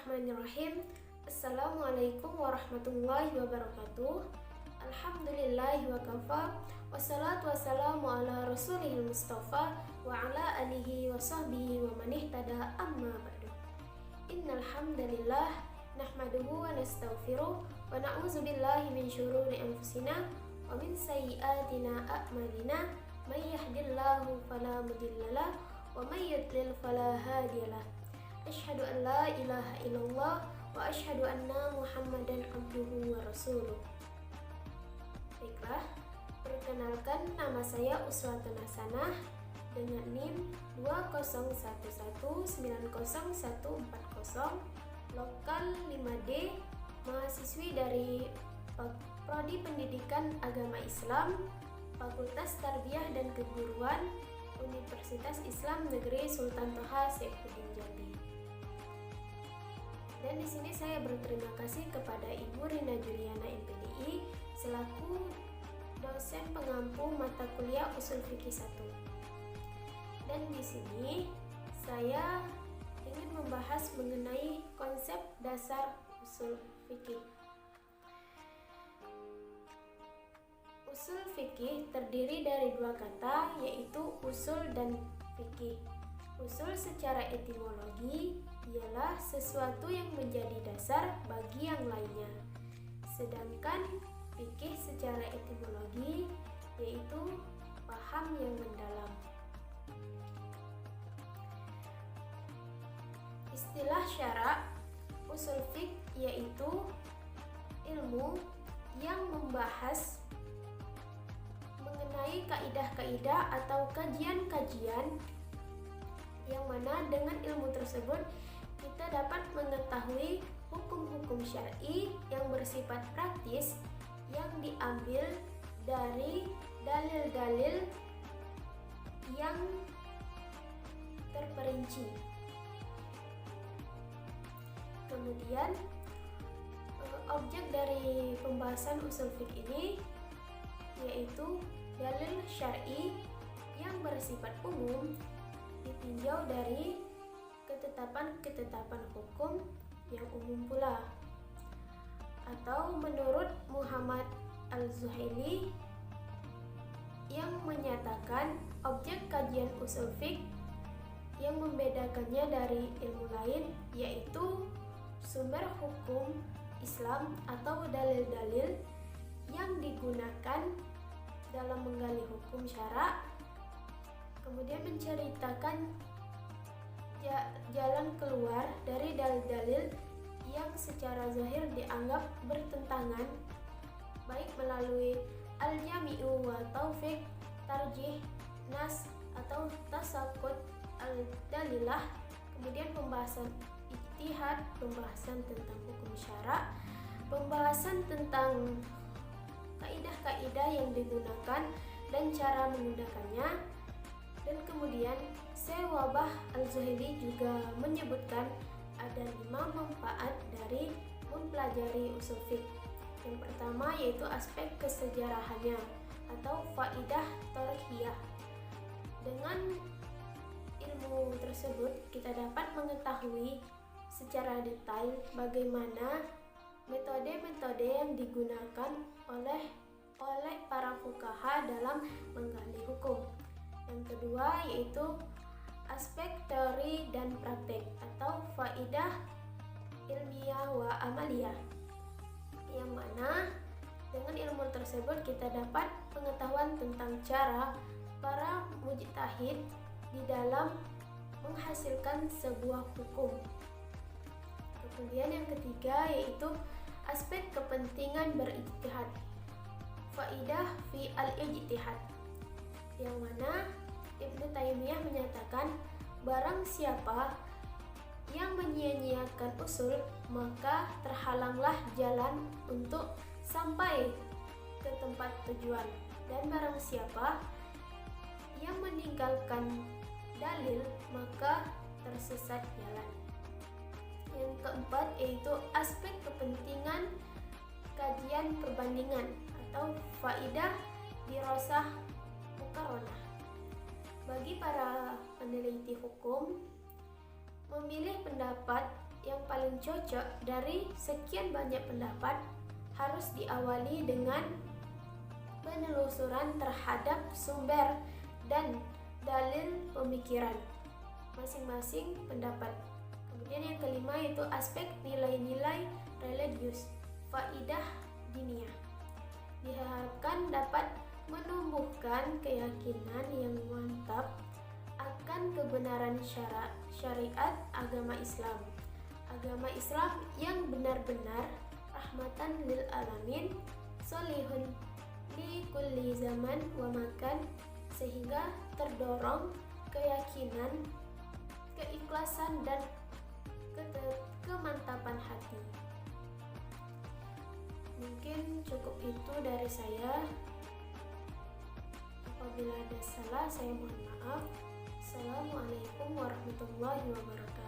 Bismillahirrahmanirrahim. Assalamualaikum warahmatullahi wabarakatuh. Alhamdulillahi wa kafa. Wassalatu wassalamu ala rasulihil mustafa wa ala alihi wa sahbihi wa man ihtada amma ba'du. Innal hamdalillah nahmaduhu wa nastaghfiruh wa na'udzu billahi min syururi anfusina wa min sayyiatina a'malina. May yahdihillahu fala mudhillalah wa may yudlil fala hadiyalah. Asyhadu an la ilaha illallah wa asyhadu anna Muhammadan abduhu wa rasuluh. Baiklah, perkenalkan, nama saya Uswatun Hasanah dengan NIM 2011901440, lokal 5D, mahasiswi dari Prodi Pendidikan Agama Islam, Fakultas Tarbiyah dan Keguruan, Universitas Islam Negeri Sultan Toha Saifuddin Jambi. Dan di sini saya berterima kasih kepada Ibu Rina Juliana MPDI selaku dosen pengampu mata kuliah Ushul Fikih 1. Dan di sini saya ingin membahas mengenai konsep dasar usul fikih. Usul fikih terdiri dari dua kata, yaitu usul dan fikih. Usul secara etimologi ialah sesuatu yang menjadi dasar bagi yang lainnya. Sedangkan fikih secara etimologi yaitu paham yang mendalam. Istilah syara, usul fiqh yaitu ilmu yang membahas mengenai kaidah-kaidah atau kajian-kajian yang mana dengan ilmu tersebut kita dapat mengetahui hukum-hukum syar'i yang bersifat praktis yang diambil dari dalil-dalil yang terperinci. Kemudian objek dari pembahasan usul fiqh ini yaitu dalil syar'i yang bersifat umum ditinjau dari ketetapan-ketetapan hukum yang umum pula. Atau menurut Muhammad Al-Zuhaili yang menyatakan objek kajian usul fiqh yang membedakannya dari ilmu lain yaitu sumber hukum Islam atau dalil-dalil yang digunakan dalam menggali hukum syara, kemudian menceritakan jalan keluar dari dalil-dalil yang secara zahir dianggap bertentangan, baik melalui al-jami'u wa taufiq, tarjih, nas atau tasakut al-dalilah, kemudian pembahasan ijtihad, pembahasan tentang hukum syara, pembahasan tentang kaidah-kaidah yang digunakan dan cara menggunakannya. Dan kemudian Syekh Wahbah Al-Zuhaili juga menyebutkan ada 5 manfaat dari mempelajari usul fiqh. Yang pertama yaitu aspek kesejarahannya atau faidah tarihiyah. Dengan ilmu tersebut kita dapat mengetahui secara detail bagaimana metode-metode yang digunakan oleh para fuqaha dalam menggali hukum. Yang kedua yaitu aspek teori dan praktek atau faidah ilmiah wa amaliyah, yang mana dengan ilmu tersebut kita dapat pengetahuan tentang cara para mujtahid di dalam menghasilkan sebuah hukum. Kemudian yang ketiga yaitu aspek kepentingan berijtihad, faidah fi al-ijtihad, yang mana Ibnu Taimiyah menyatakan barang siapa yang menyia-nyiakan usul maka terhalanglah jalan untuk sampai ke tempat tujuan, dan barang siapa yang meninggalkan dalil maka tersesat jalan. Yang keempat yaitu aspek kepentingan kajian perbandingan atau faidah dirasah muqaranah. Bagi para peneliti hukum, memilih pendapat yang paling cocok dari sekian banyak pendapat harus diawali dengan penelusuran terhadap sumber dan dalil pemikiran masing-masing pendapat. Kemudian yang kelima yaitu aspek nilai-nilai religius, faidah diniyah. Diharapkan dapat menumbuhkan keyakinan yang mantap akan kebenaran syariat agama Islam. Agama Islam yang benar-benar rahmatan lil alamin, solihun li kulli zaman wa makan, sehingga terdorong keyakinan, keikhlasan dan kemantapan hati. Mungkin cukup itu dari saya. Apabila ada salah, saya mohon maaf. Assalamualaikum warahmatullahi wabarakatuh.